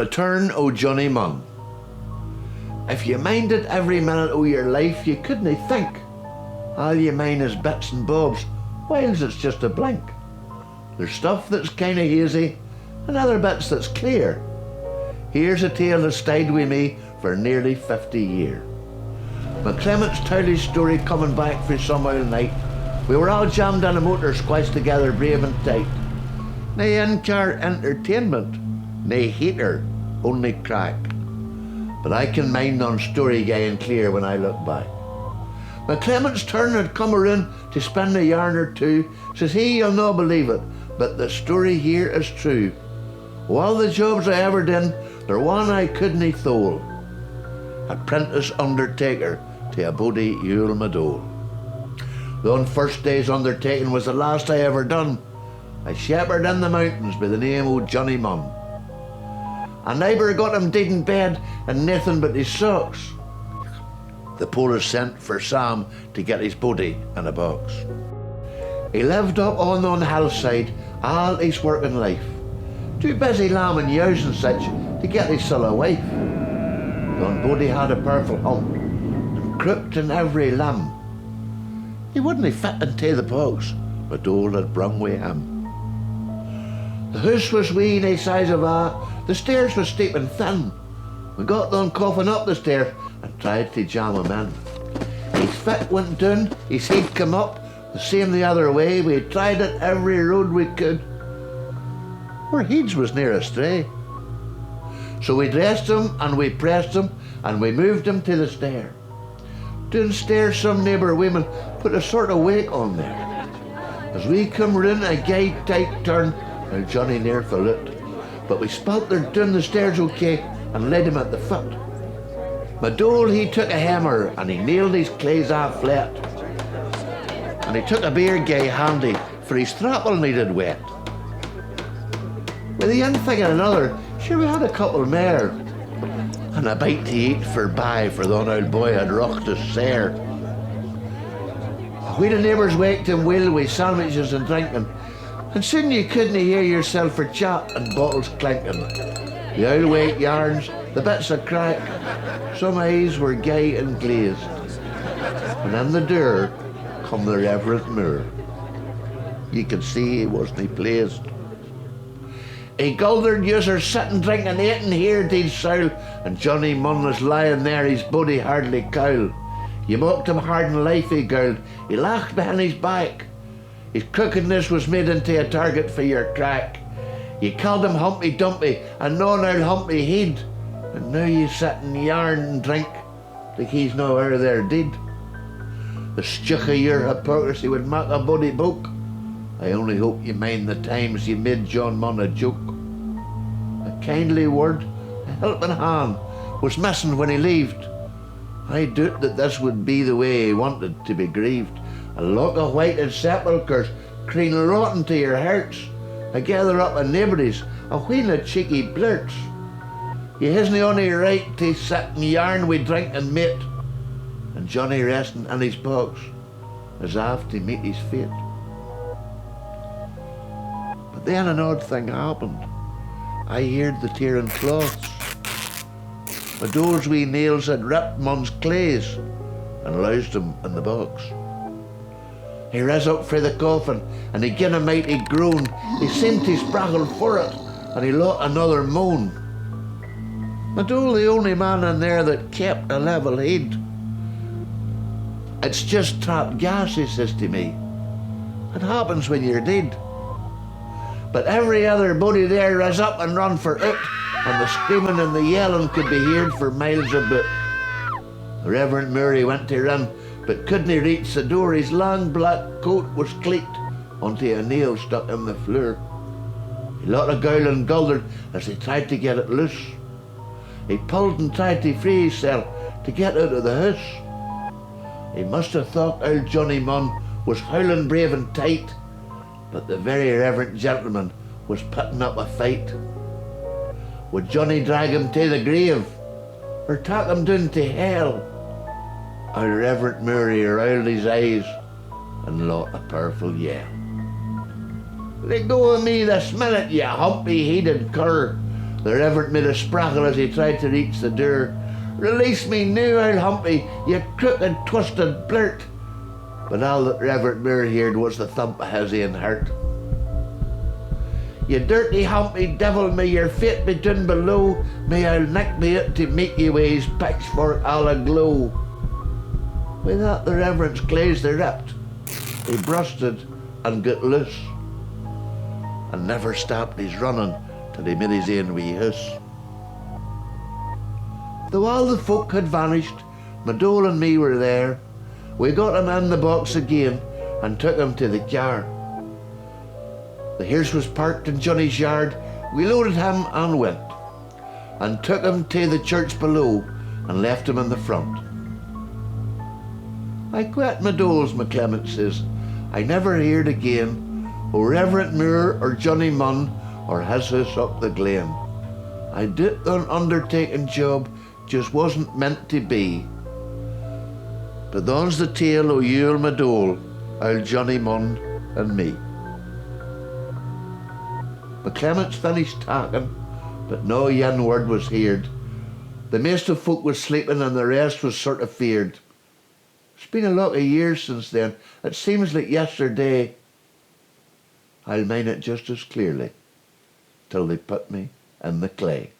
Return O Johnny Munn. If you minded every minute o' your life, you couldn't think. All you mind is bits and bobs, whiles it's just a blink. There's stuff that's kinda hazy, and other bits that's clear. Here's a tale that stayed with me for nearly 50 years. McClement's told his story coming back for some old night. We were all jammed in a motor squashed together brave and tight. Nae in-car entertainment, nae heater, only crack. But I can mind on story gay and clear when I look back. McClement's turn had come around to spend a yarn or two. Says he, you'll not believe it, but the story here is true. Of all the jobs I ever done, there one I couldn't thole. Apprentice undertaker to a body Yule Madole. The first day's undertaking was the last I ever done. I shepherd in the mountains by the name O Johnny Munn. A neighbour got him dead in bed and nothing but his socks. The police sent for Sam to get his body in a box. He lived up on the hillside all his working life, too busy lambing ewes and such to get his siller wife. The body had a powerful hump and crooked in every limb. He wouldn't fit into the box, but all had brung with him. The house was wee nae size of the stairs was steep and thin. We got them coughing up the stairs and tried to jam him in. His foot went down, his head come up, the same the other way. We tried it every road we could. Our heads was near astray. So we dressed him and we pressed him and we moved him to the stair. Downstairs some neighbour women put a sort of wake on there. As we come round a gay tight turn, well, Johnny near fell out, but we speltered down the stairs okay and led him at the foot. Madole he took a hammer and he nailed his clays off flat. And he took a beer gay handy for his throttle needed wet. With the one thing and another, sure we had a couple more. And a bite to eat for buy for the old boy had rocked us sair. We the neighbours waked him well with sandwiches and drinking, and soon you couldn't hear yourself for chat and bottles clinking. The old wake yarns, the bits of crack, some eyes were gay and glazed. And in the door come the Reverend Moore. You could see he wasn't pleased. A guldered user sitting drinking, eating here to his soul, and Johnny Munn was lying there, his body hardly cowl. You mocked him hard and life, he growled. He laughed behind his back. His crookedness was made into a target for your crack. You called him Humpy Dumpy and known old Humpy he'd, and now you sit and yarn and drink like he's no e'er there did. The stuck of your hypocrisy would make a body book. I only hope you mind the times you made John Munn a joke. A kindly word, a helping hand was missing when he left. I doubt that this would be the way he wanted to be grieved. A lock of whited sepulchres, clean rotten to your hearts. I gather up a neighbours, a wheen of cheeky blurts. You hasn't only right to sit and yarn with drink and mate, and Johnny resting in his box as off to meet his fate. But then an odd thing happened. I heard the tearing cloths. Madole's wee nails had ripped Munn's clays and loused him in the box. He ris up for the coffin and he gin a mighty groan. He seemed to spraggle for it and he let another moan. Madole the only man in there that kept a level head. It's just trapped gas, he says to me. It happens when you're dead. But every other body there ris up and run for it, and the screaming and the yelling could be heard for miles about. The Reverend Murray went to run, but couldn't he reach the door. His long black coat was cleeked onto a nail stuck in the floor. He let a gowl and guldered as he tried to get it loose. He pulled and tried to free himself to get out of the house. He must have thought old Johnny Munn was howling brave and tight, but the very reverend gentleman was putting up a fight. Would Johnny drag him to the grave, or take him down to hell? Old Reverend Murray rolled his eyes and let a powerful yell. Let go of me this minute, you humpy-headed cur. The Reverend made a sprackle as he tried to reach the door. "Release me now, I'll hump ye, you crooked, twisted blurt." But all that Reverend Moore heard was the thump of his own heart. "You dirty humpy devil, may your fate be down below. May I'll nick me out to meet you with his pitchfork all aglow." With that the Reverend's clays they ripped. He brusted and got loose, and never stopped his running till he made his own wee house. Though all the folk had vanished, Madole and me were there. We got him in the box again and took him to the car. The hearse was parked in Johnny's yard. We loaded him and went, and took him to the church below and left him in the front. I quit Madole's, McClement says. I never heard again o' Reverend Moore or Johnny Munn or his house up the glen. I did an undertaking job just wasn't meant to be. But thon's the tale o' Yule Madole, Old Johnny Munn and me. McClement's finished talking, but no yen word was heard. The maist of folk was sleeping and the rest was sort of feared. It's been a lot of years since then. It seems like yesterday. I'll mind it just as clearly till they put me in the clay.